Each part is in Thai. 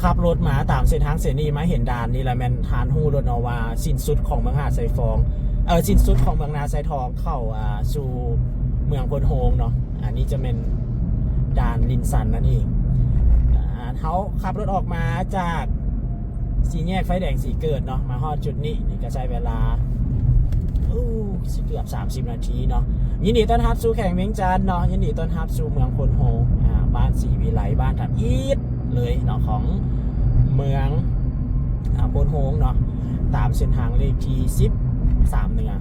ขับรถมาตามเส้นทางเส้นนี้มาเห็นด่านนี่แหละแมนทานหูรถเนาะว่าสิ้นสุดของเมืองหาดไซฟองสิ้นสุดของเมืองนาไซทองเข้าสู่เมืองพนโฮงเนาะอันนี้จะเป็นด่านลินซันนั่นเองเขาขับรถออกมาจากสี่แยกไฟแดงสีเกิดเนาะมาฮอดจุดนี้นี่ก็ใช้เวลาเกือบ30 นาทีเนาะยินดีต้อนรับสู่แข่งเวียงจันทน์เนาะยินดีต้อนรับสู่เมืองพนโฮงบ้านศรีวิไลบ้านทับอีทเลยเนาะของเมืองพนโฮงเนาะตามเส้นทางเลขที่13เหนือ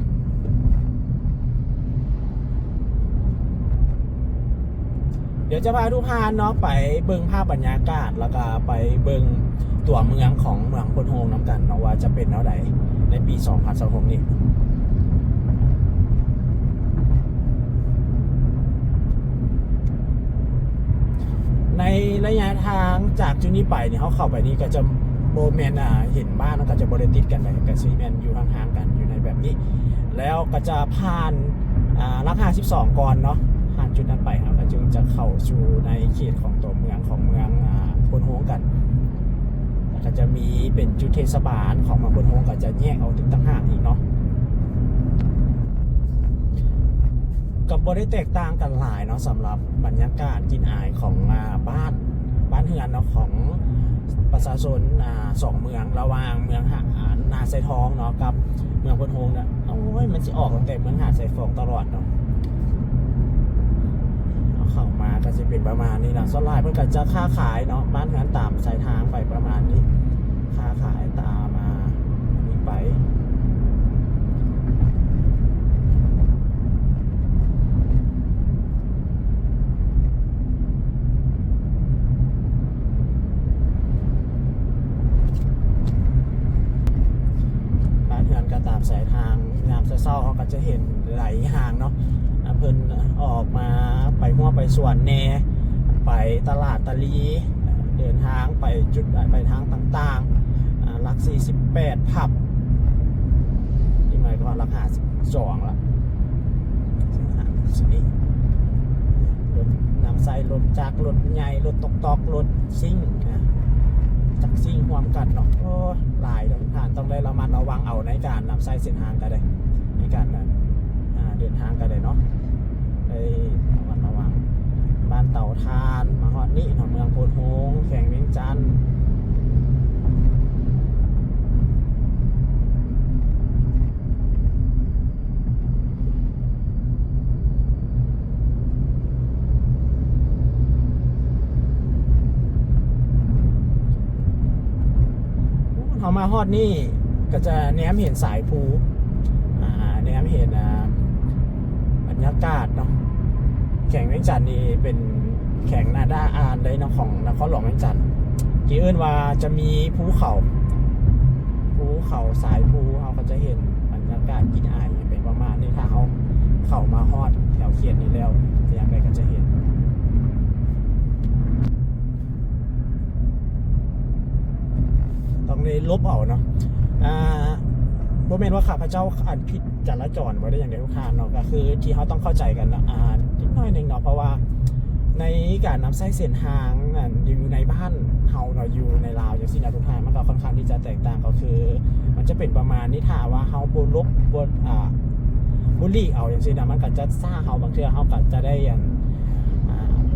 เดี๋ยวจะพาทุกท่านเนาะไปเบิ่งภาพบรรยากาศแล้วก็ไปเบิ่งตัวเมืองของเมืองพนโฮงน้ำกันเนาะว่าจะเป็นเท่าใดในปี2026นี้ในระยะทางจากจุดนี้ไปเนี่ยเขาเข้าไปนี่ก็จะโบแมนเห็นบ้านแล้วก็จะบริติดกันเลยกับซีแมนอยู่ห่างๆกันอยู่ในแบบนี้แล้วก็จะผ่านรัก52ก่อนเนาะผ่านจุดนั้นไปครับก็จึงจะเข้าสู่ในเขตของตัวเมืองพนโฮงกันแล้วก็จะมีเป็นจุดเทศบาลของเมืองพนโฮงก็จะแยกเอาถึงต่างหากอีกเนาะกับบริแตกต่างกันหลายเนาะสำหรับบรรยากาศกินอายของบ้านเฮือนเนาะของประชาชน2 เมืองระหว่างเมืองนาไซทองเนาะกับเมืองพนโฮงเนี่ยโอ้ยมันจะออกตั้งแต่เมืองหาดไซฟองตลอดเนาะเข้ามาก็จะเป็นประมาณนี้นะส่วนหลายเพื่อนก็จะค้าขายเนาะบ้านเฮือนตามสายทางไปประมาณนี้ค้าขายตามนี้ไปตามสายทางยามเช้าเขาก็จะเห็นไหลหางเนาะเพิ่นออกมาไปหัวไปสวนแนไปตลาดตะลีเดินทางไปจุดไปทางต่างๆหลัก48ผับนี่หมายก็ราคา2ละนี่รถนำใส่รถจักรรถใหญ่รถตอกรถซิ่งจักซิ่งความกัดเนาะหลายเดินผ่านต้องได้ระมัดระวังเอาในการนำใส่เส้นทางกันเลยในการเดินทางกันเลยเนาะได้ระมัดระวังบ้านเต่าทานมาฮอดนี่เนาะเมืองพนโฮงแข่งเวียงจันทน์เขามาฮอดนี่ก็จะแนมเห็นสายภูแนมเห็นบรรยากาศเนาะแข่งเวียงจันทน์นี่เป็นแข่งนาด้าอาร์เลยเนาะของนครหลวงเวียงจันทน์ที่เอิ้นว่าจะมีภูเขาสายภูเขาก็จะเห็นบรรยากาศกินอายเป็นประมาณนี้ถ้าเขาเข้ามาฮอดแถวเขียนนี้แล้วอย่างไรก็จะเห็นต้องได้ลบเอาเนาะบ่แม่นว่าข้าพเจ้าอ่านผิดจราจรไว้ได้อย่างเดียวทุกท่านเนาะก็คือที่เขาต้องเข้าใจกันนะนิดหน่อยนึงเนาะเพราะว่าในการนำใช้เส้นทางอยู่ในบ้านเฮาเนาะอยู่ในลาวอย่างที่นะทุกท่านมันก็ค่อนข้างที่จะแตกต่างก็คือมันจะเป็นประมาณนี้ถ้าว่าเฮาบ่ลบบุรีเอาอย่างที่นะมันก็จะซ่าเฮาบางเทื่อเฮาก็จะได้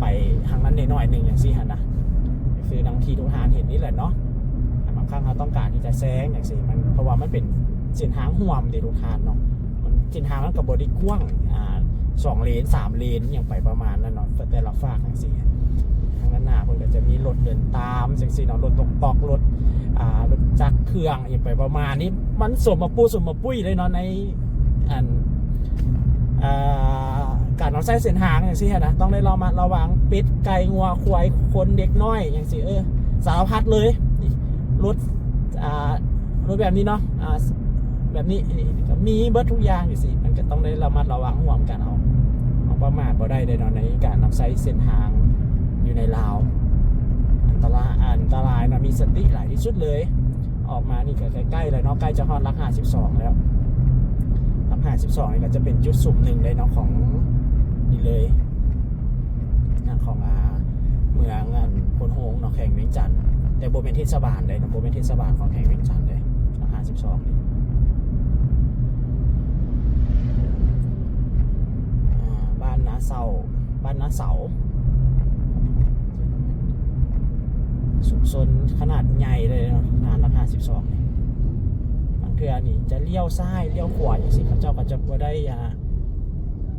ไปทางนั้นนิดหน่อยนึงอย่างที่หั่นนะคือบางทีทุกท่านเห็นนี่แหละเนาะบางครั้งเขาต้องการที่จะแซงอย่างสิมันเพราะว่ามันเป็นเส้นทางห่วมที่ทุกท่านเนาะมันเส้นทางมันกับบริกว้าง2 เลน 3 เลนอย่างไปประมาณนั้นเนาะแต่ละฝากอย่างสิทางด้านหน้าเพิ่นก็จะมีรถเดินตามอย่างสิเนาะรถตอกรถจักรเครื่องอย่างไปประมาณนี้มันสมมาปุ้ยเลยเนาะในการนำใช้เส้นทางอย่างสินะต้องได้ระวังเป็ดไก่งัวควายคนเด็กน้อยอย่างสิสารพัดเลยรถแบบนี้เนาะแบบนี้ก็มีเบิร์ดทุกอย่างอยู่สิมันก็ต้องได้ระมัดระวังห่วงกันเอาประมาทบ่ได้เลยเนาะในการนำใช้เส้นทางอยู่ในลาวอันตรายนะมีสติหลายที่สุดเลยออกมานี่ก็ใกล้ๆเลยเนาะใกล้จะฮอดรัก52แล้วรัก52นี่ก็จะเป็นจุดสุ่มหนึ่งเลยเนาะของนี่เลยของเมืองพนโฮงเนาะแข่งเวียงจันทน์ แต่โบเป็นเทศบาลเลยนะโบเป็นเทศบาลของแข่งเวียงจันทน์เลยราคา12นี่บ้านนาเสาสุขสนขนาดใหญ่เลยเนาะงานราคา12นี่บางเทื่อนี่จะเลี้ยวซ้ายเลี้ยวขวาอย่างสิเขาเจ้าก็จะบ่ได้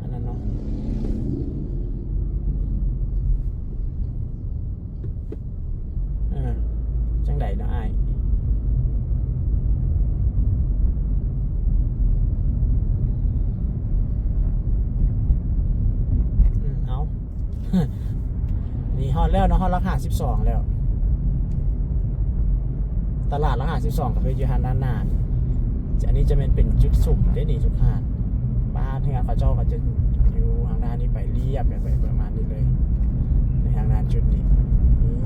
อันนั้นเนาะจังใดเนาะอ้ายเอา นี่ฮอดแล้วเนาะฮอดราคา12แล้วตลาดราคา12ก็คืออยู่ทางด้านหน้าอันนี้จะเป็นจุดสุ่มได้นี่ทุกท่านบ้านที่งานเขาเจ้าก็จะอยู่ทางด้านนี้ไปเรียบไปประมาณนี้เลยในทางด้านจุดนี้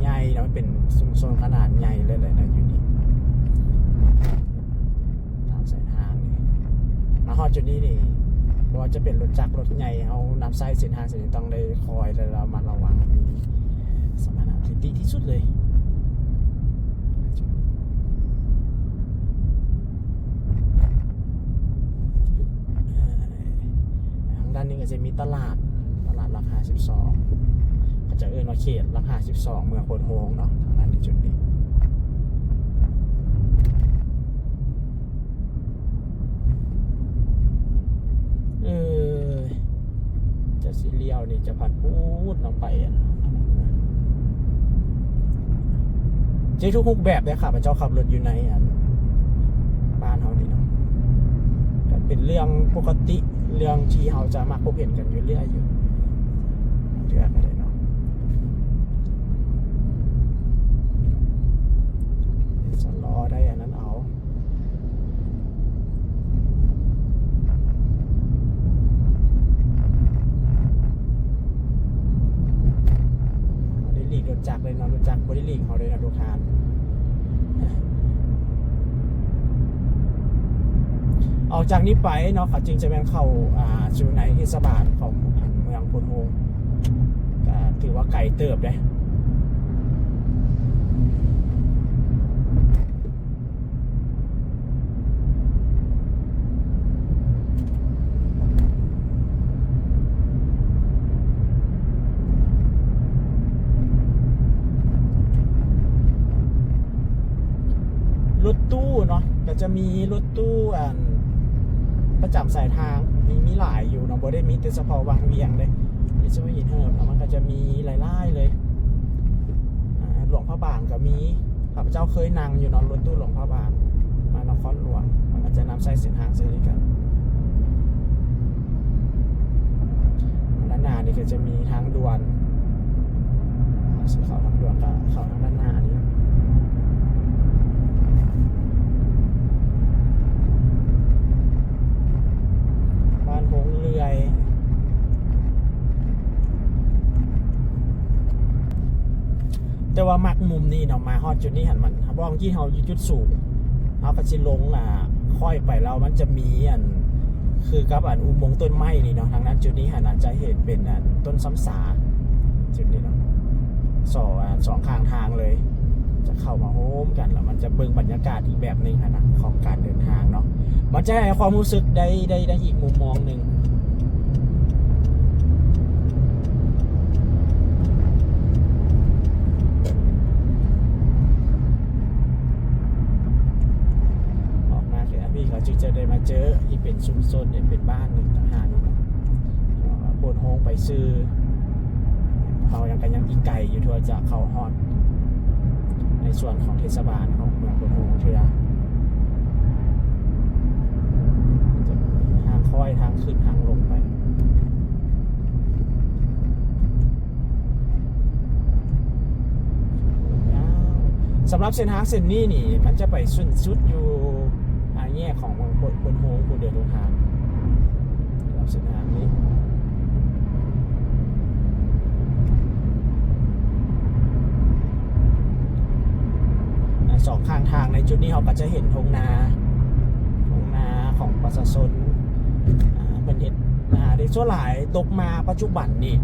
ใหญ่เนาะเป็นซุ้มโซนขนาดใหญ่เลยนะอยู่นี่ตามสายทางนี่มาฮอดจุดนี้นี่เพราะว่าจะเป็นรถจักรรถใหญ่เอานำไส้เส้นทางเส้นนี้ต้องได้คอยและระมัดระวังมีสมรรถนะที่ดีที่สุดเลยทางด้านนี้ก็จะมีตลาดราคา12ก็จะเอิ้นว่าเขตราคา12เมืองโพธิ์โฮงเนาะทางด้านในจุดนี้จะสีเลี้ยวนี่จะผัดพูดลงไปเจ๊ทุกแบบเลยค่ะพระเจ้าขับรถอยู่ในบ้านเขานี่เนาะก็เป็นเรื่องปกติเรื่องที่เขาจะมาพบเห็นกันอยู่เรื่อยอยู่เดือนอะไรเนาะจะล้อได้อันนั้นเอาได้หลีกรถจักรเลยเนาะรถจักรบริลีกเขาเลยนะทุกท่านออกจากนี้ไปเนาะเขาจริงจะเป็นเข้าสู่ในเทศบาลของเมืองโพธิ์โฮงก็ถือว่าไกลเติบเลยรถตู้เนาะก็จะมีรถตู้ประจำสายทางมีหลายอยู่เนาะบ่ได้มีแต่เฉพาะวังเวียงเลยมีเฉพาะหินเหิบแล้วมันก็จะมีหลายๆเลยหลวงพระบางก็มีข้าพเจ้าเคยนั่งอยู่เนาะรถตู้หลวงพระบางมานครหลวงมันก็จะนำใช้เส้นทางเส้นนี้กันด้านหน้านี่ก็จะมีทางด่วนสีขาวทางด่วนกับขาวทางด้านหน้านี่หงเรือยแต่ว่ามักมุมนี้เนาะมาฮอดจุดนี้หันมันเพราะบางที่เขาอยู่จุดสูงเขาก็สิลงค่อยไปแล้วมันจะมีคือกับอุโมงค์ต้นไม้นี่เนาะทางนั้นจุดนี้หันอาจจะเห็นเป็นต้นซ้ำสาจุดนี้เนาะสองข้างทางเลยจะเข้ามาโฮมกันแล้วมันจะเบิ่งบรรยากาศอีกแบบนึงนะของการเดินทางเนาะมันจะให้ความรู้สึกได้อีกมุมมองหนึ่งออกมาคือพี่เขาจึงจะได้มาเจอที่เป็นชุมชนเป็นบ้านหนึ่งต่างหากโพธิ์โฮงไปซื้อเขายังอีกไก่อยู่ทั่วจะเข้าฮอดในส่วนของเทศบาลของเมืองโพธิ์โฮงเทื่อทางค่อยทางขึ้นทางลงไปสำหรับเส้นทางเส้นนี้นี่มันจะไปสุดอยู่แยกของเมืองโพธิ์โฮงผู้เดินทางสำหรับเส้นทางนี้สองข้างทางในจุดนี้เขาก็จะเห็นทุ่งนาของประชาชนเป็นเห็ดนาในส่วนหลายตกมาปัจจุบันนี่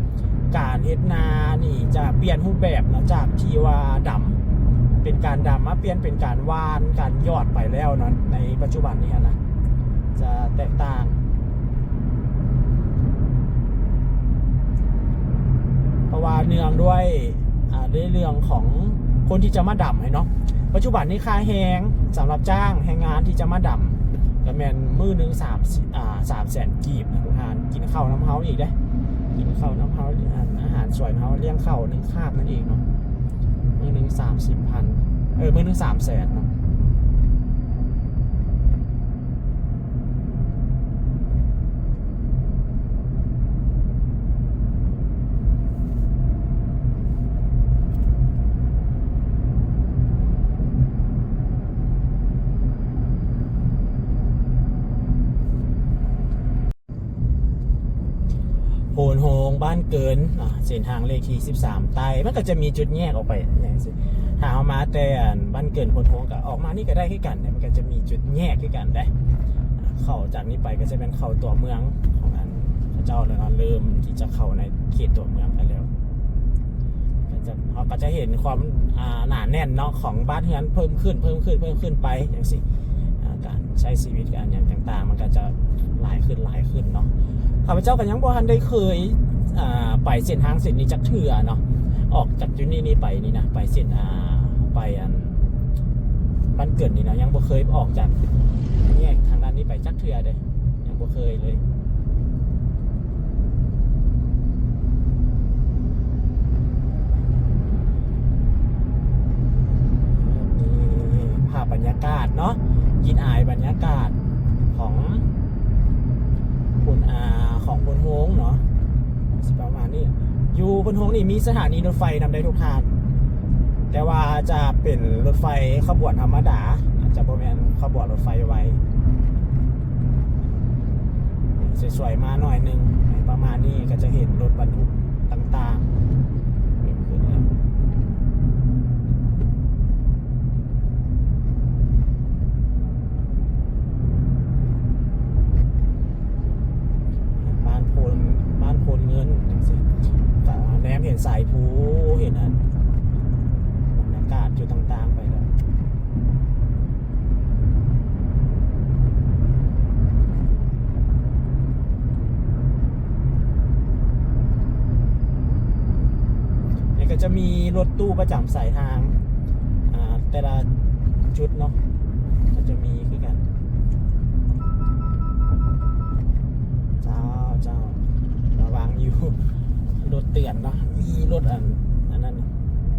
การเห็ดนานี่จะเปลี่ยนรูปแบบนะจากที่ว่าดำ เป็นการดำมาเปลี่ยนเป็นการวานการยอดไปแล้วเนาะในปัจจุบันนี้นะจะแตกต่างเพราะว่าเนื่องด้วยเรื่องของคนที่จะมาดำให้เนาะปัจจุบันนี้ค่าแรงสำหรับจ้างแรงงานที่จะมาดำก็แม่นมื้อนึง300,000 กีบนะทุกท่านกินข้าวน้ำเฮาอีกได้กินข้าวน้ำเฮาอาหารสวยเฮาเลี้ยงข้าว1คาบนั่นเองเนาะมื้อนึง30,000มื้อนึง300,000เนาะโพนโฮงบ้านเกินเส้นทางเลขที่13ไต่มันก็จะมีจุดแยกออกไปอย่างสิถ้าเอามาแต่บ้านเกินโพนโฮงก็ออกมานี่ก็ได้ขึ้นกันมันก็จะมีจุดแยกขึ้นกันได้เข้าจากนี้ไปก็จะเป็นเข้าตัวเมืองของอันพระเจ้าเลยเริ่มที่จะเข้าในเขตตัวเมืองกันแล้วเราก็จะเห็นความหนาแน่นเนาะของบ้านเรือนเพิ่มขึ้นไปอย่างสิการใช้ชีวิตกันอย่างต่างๆมันก็จะหลายขึ้นเนาะข้าพเจ้ากันยังบ่ทันได้เคยไปเส้นทางเส้นนี้จักเทื่อเนาะออกจากจุดนี้ไปนี่นะไปเส้นไปบ้านเกิดนี่นะยังบ่เคยออกจากแยกทางด้านนี้ไปจักเทื่อเลยยังบ่เคยเลยนี่ภาพบรรยากาศเนาะยินอายบรรยากาศของของพนโฮงเนาะประมาณนี้อยู่พนโฮงนี่มีสถานีรถไฟนำได้ทุกทางแต่ว่าจะเป็นรถไฟขบวนธรรมดาจะบ่แม่นขบวนรถไฟไว้สวยๆมาหน่อยนึงประมาณนี้ก็จะเห็นรถบรรทุกต่างๆบ้านโพนเงินแนมเห็นสายภูเห็นบรรยากาศจุดต่างๆไปแล้วนี่ก็จะมีรถตู้ประจำสายทางแต่ละจุดเนาะก็จะมีคือกันเจ้าระวังอยู่รถเตือนเนาะมีรถอันนั้น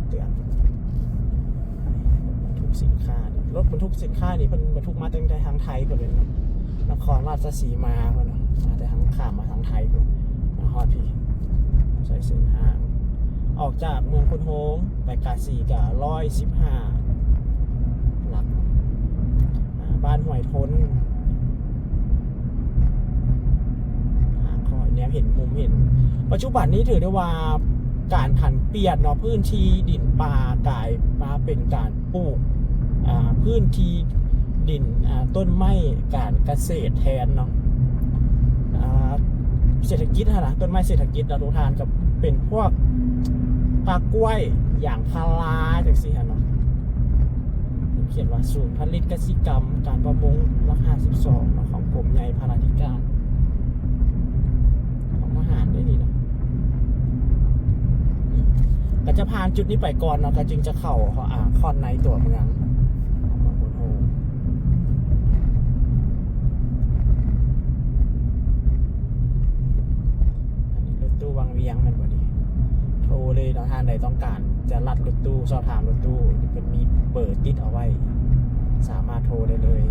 เตือนบรรทุกสินค้ารถบรรทุกสินค้านี่เป็นบรรทุกมาตั้งแต่ทางไทยก็เลยนครราชสีมาเนาะมาแต่ทางข้ามมาทางไทยก็มาฮอดพี่ใช้เส้นทางออกจากเมืองพนโฮงไปกาสีกับ115หลักบ้านห้วยทนเนี่ยเห็นมุมเห็นปัจจุบันนี้ถือได้ว่าการผันเปลี่ยนเนาะพื้นที่ดินป่ากลายมาเป็นการปลูกพื้นที่ดินต้นไม้การเกษตรแทนเนาะเศรษฐกิจนะต้นไม้เศรษฐกิจเราทุกทานกับเป็นพวกปลากล้วยอย่างพาราจากสิฮะเนาะเขียนว่าศูนย์ผลิตกสิกรรมการประมงราคา12ของกรมใหญ่พาราธิการอาหารได้นี่นะก็จะผ่านจุดนี้ไปก่อนเนาะก็จึงจะเข้าคอนในตัวเมืองอันนี้รถตู้วังเวียงมันบ่ดีโทรเลยเนาะท่านใดต้องการจะรัดรถตู้สอบถามรถตู้เป็นมีเบอร์ติดเอาไว้สามารถโทรได้เลย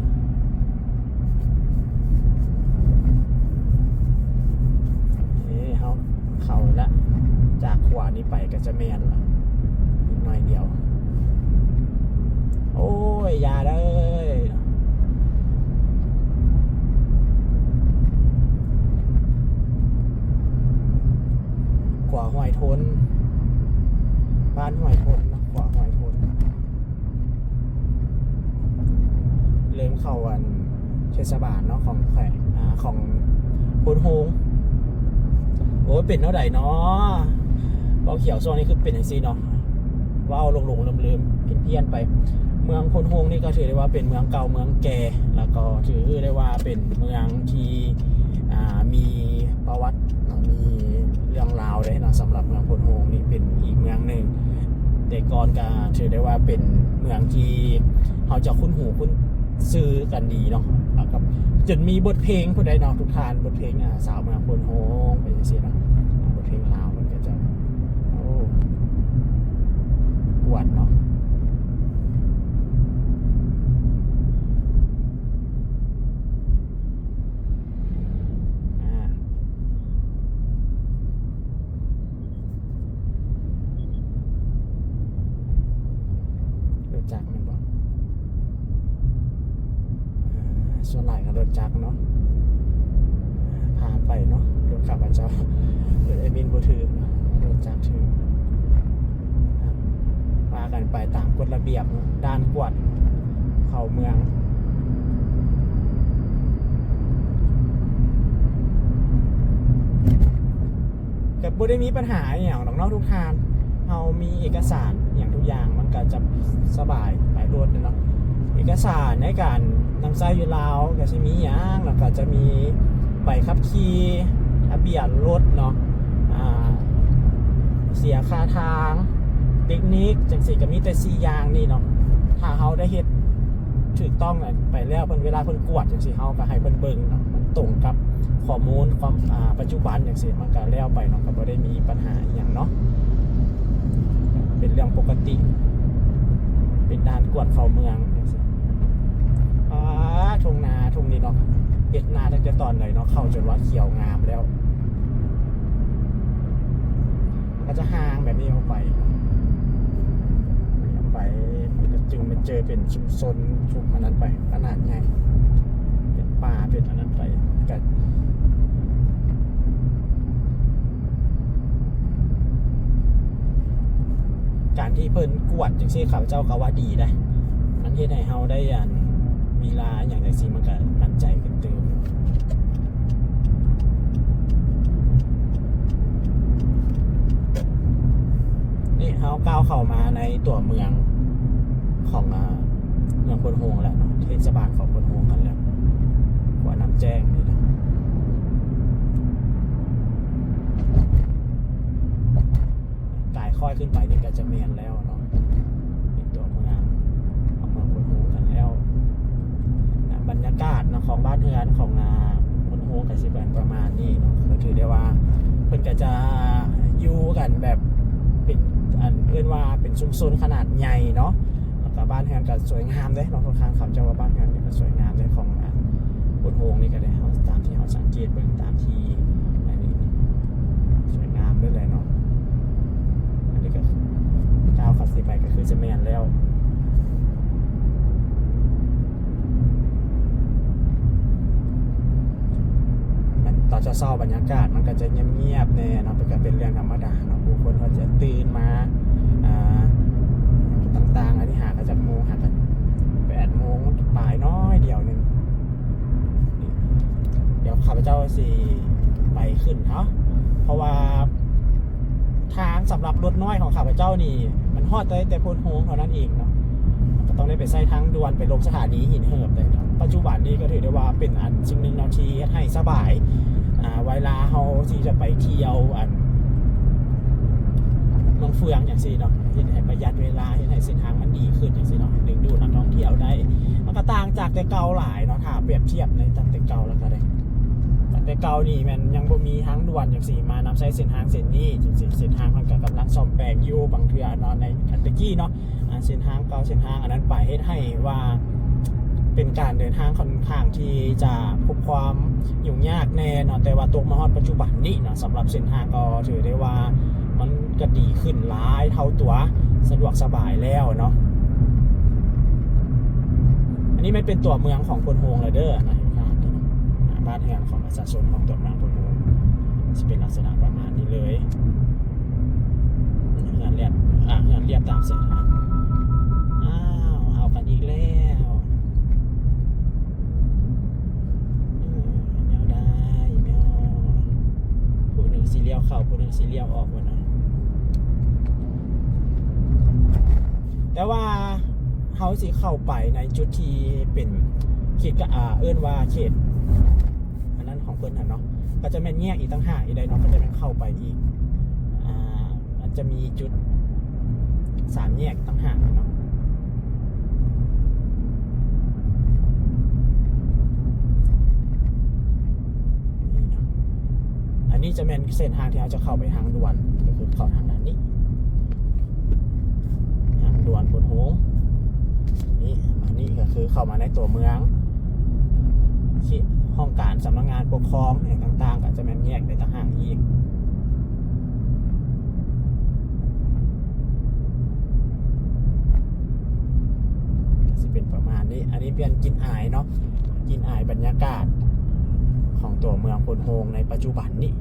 เขาละจากขวานี้ไปก็จะแมนละอีกหน่อยเดียวโอ้ยอย่าเลยขวาห้วยทนบ้านห้วยทนนะขวาห้วยทนเริ่มเข้าวันเทศบาลเนาะของแขวงของพนโฮงโอ้เป็นเท่าไหร่เนาะเบาเขียวโซนนี้คือเป็นอย่างซีเนาะ ว่าเอาลงๆลืมๆเพี้ยนๆไปเมืองพนโฮงนี่ก็ถือได้ว่าเป็นเมืองเก่าเมืองแก่แล้วก็ถือได้ว่าเป็นเมืองที่มีประวัติมีเรื่องราวเลยนะสำหรับเมืองพนโฮงนี่เป็นอีกเมืองหนึ่งแต่ก่อนก็ถือได้ว่าเป็นเมืองที่เขาจะคุ้นหูคุ้นซื้อกันดีเนาะแล้วก็จนมีบทเพลงผู้ใดเนาะทุกท่านบทเพลงสาวเมืองพนโฮงเป็นอย่างนี้เนาะบทเพลงลาวมันก็จะกวนเนาะรถจักรมันบอกส่วนหลายก็รถจักรเนาะผ่านไปเนาะรถขับมาเจ้ารถไอมินบูถือรถจักรถือมากันไปตามกฎระเบียบด้านกวดเข้าเมืองแต่บ่ได้มีปัญหาอย่างนอกทุกทางเรามีเอกสารอย่างทุกอย่างมันก็จะสบายไปรวดเลยเนาะเอกสารในการนำใช้อยู่ลาวก็จะมีอย่างแล้วก็จะมีใบขับขี่ทะเบียนรถเนาะเสียค่าทางเทคนิคจังสิก็มีแต่4อย่างนี่เนาะถ้าเฮาได้เฮ็ดถูกต้องไปแล้วเพิ่นเวลาเพิ่นกวดจังสิเฮาก็ให้เพิ่นเบิ่งเนาะมันตรงกับข้อมูลความปัจจุบันจังซี่มันก็แล้วไปเนาะก็บ่ได้มีปัญหาอีหยังเนาะเป็นเรื่องปกติเป็นด่านกวดเข้าเมืองจังซี่ทุ่งนาทุ่งนี้เนาะเฮ็ดนาตั้งแต่ตอนไหนเนาะเข้าจนว่าเขียวงามแล้วก็จะห่างแบบนี้ออกไปมันก็จึงมาเจอเป็นชุมชนชุมอันนั้นไปขนาดใหญ่เป็นป่าเป็นอันนั้นไปกันการที่เพิ่นกวดจังซี่ข้าพเจ้าก็ว่าดีนะมันเฮ็ดให้เฮาได้มีลาอย่างจังซี่มันก็มั่นใจขึ้นเติมนี่เฮาก้าวเข้ามาในตัวเมืองของเมืองพนโฮงแล้วเนาะเทศบาลของพนโฮงกันแล้วกว่าน้ำแจ้งนี่นะกายค่อยขึ้นไปนี่ก็จะเมียนแล้วเนาะเป็นตัวเมืองของเมืองพนโฮงกันแล้วบรรยากาศนะของบ้านเรือนของพนโฮงกับสิบแปดประมาณนี้เนาะก็ถือได้ว่าเพิ่นก็จะอยู่กันแบบเป็นอันเอื้อนว่าเป็นชุมชนขนาดใหญ่เนาะแล้วก็บ้านเรือนก็สวยงามเลยเราทุกครั้งขับเจ้าว่าบ้านเรือนนี่ก็สวยงามเลยของพนโฮงนี่ก็ได้เขาตามที่เขาสังเกตเบิ่งตามที่อันนี้สวยงามด้วยเลยเนาะอันนี้ก็ก้าวขับสิไปก็คือจะแมนแล้วตอนเช้าบรรยากาศมันก็จะเงียบๆแน่เนาะเป็นเรื่องธรรมดาเนาะผู้คนเขาจะตื่นมาต่างๆอันนี้หากันจากโมงหากัน8 โมงบ่ายน้อยเดียวนึงเดี๋ยวข้าพเจ้าสิไปขึ้นเนาะเพราะว่าทางสำหรับรถน้อยของข้าพเจ้านี่มันฮอดแต่พนโฮงเท่านั้นเองเนาะก็ต้องได้ไปใช้ทางด่วนไปลงสถานีหินเหิบเลยปัจจุบันนี้ก็ถือได้ว่าเป็นอันสิ่งหนึ่งนาทีให้สบายเวลาเขาที่จะไปเที่ยวเมืองเฟืองอย่างสิเนาะเห็นให้ประหยัดเวลาเห็นให้เส้นทางมันดีขึ้นอย่างสิเนาะดึงดูดนักท่องเที่ยวได้มันก็ต่างจากแต่เก่าหลายเนาะถ้าเปรียบเทียบในจากแต่เก่าแล้วก็ได้จากแต่เก่านี่มันยังบ่มีทางด่วนอย่างสิมานำใช้เส้นทางเส้นนี้จังสิเส้นทางมันก็กำลังซ่อมแปลงอยู่บางเทื่อเนาะในอันตะกี้เนาะเส้นทางเก่าเส้นทางอันนั้นไปให้ว่าเป็นการเดินทางค่อนข้างที่จะพบความยุ่งยากแน่เนาะแต่ว่าตัวมาฮอดปัจจุบันนี้เนาะสำหรับเส้นทางก็ถือได้ว่ามันก็ดีขึ้นหลายเท่าตัวสะดวกสบายแล้วเนาะอันนี้มันเป็นตัวเมืองของพนโฮงเลยเด้อนะบ้านเรือนของประชาชนของตัวเมืองพนโฮงจะเป็นลักษณะประมาณนี้เลยเรือนเรียบตามเส้นทางเอากันอีกแล้วสีเลี้ยวเข้าคนหนึ่งสีเลี้ยวออกวันนั้น เฮาสิเข้าไปในจุดที่เป็นเขตเอิ้นว่าเขตอันนั้นของเพิ่นน่ะเนาะก็จะแม่นแยกอีกต่างหากอีกใดเนาะก็จะแม่นเข้าไปอีกมันจะมีจุด3แยกต่างหากเนาะอันนี้จะเป็นเส้นทางที่เราจะเข้าไปทางด่วนก็คือเข้าทางด้านนี้ทางด่วนพุทโฮงนี่มานี่ก็คือเข้ามาในตัวเมืองที่ห้องการสำนักงานปกครองแห่งต่างๆก็จะแม่นแยกไปต่างหากอีกก็จะเป็นประมาณนี้อันนี้เป็นกินอายเนาะกินอายบรรยากาศของตัวเมืองพุทโฮงในปัจจุบันนี้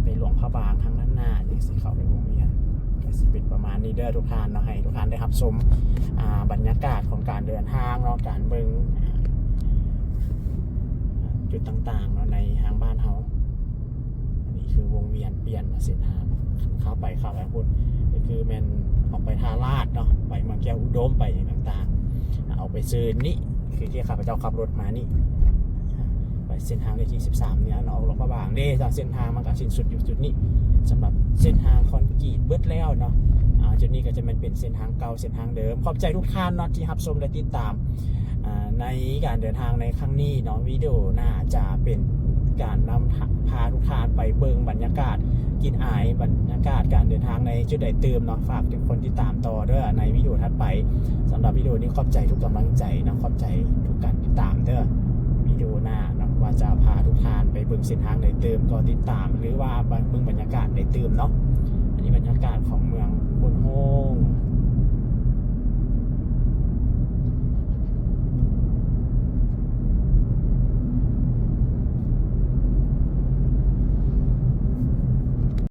ไปหลวงพระบางทางด้านหน้าอย่างสิเข้าไปวงเวียนก็สิเป็นประมาณนี้เด้อทุกท่านเนาะให้ทุกท่านได้รับชมบรรยากาศของการเดินทางเนาะการเบิ่งจุดต่างๆเนาะในทางบ้านเฮาอันนี้คือวงเวียนเปลี่ยนเส้นทางเข้าไปพุ่นก็คือแม่นออกไปทาลาดเนาะไปเมืองแก้วอุดมไปอย่างต่างๆเอาไปซื้อนี่คือที่ข้าพเจ้าขับรถมานี่ไปเส้นทางเลขที่13เนี่ยเนาะออกหลวงพระบางเด้จากเส้นทางมันก็สิ้นสุดอยู่จุดนี้สำหรับเส้นทางคอนกรีตเบิดแล้วเนาะจุดนี้ก็จะเป็นเส้นทางเก่าเส้นทางเดิมขอบใจทุกท่านเนาะที่รับชมและติดตามในการเดินทางในครั้งนี้เนาะวิดีโอน่าจะเป็นการนำพาทุกท่านไปเบิ่งบรรยากาศกินอายบรรยากาศการเดินทางในจุดใดเติมเนาะฝากทุกคนติดตามต่อเด้อในวิดีโอถัดไปสำหรับวิดีโอนี้ขอบใจทุกกำลังใจเนาะขอบใจทุกการติดตามเด้อวิดีโอหน้าเนาะว่าจะพาทุกท่านไปเบิ่งเส้นทางใดเติมก็ติดตามหรือว่าเบิ่งบรรยากาศใดเติมเนาะอันนี้บรรยากาศของเมืองพุทโฮง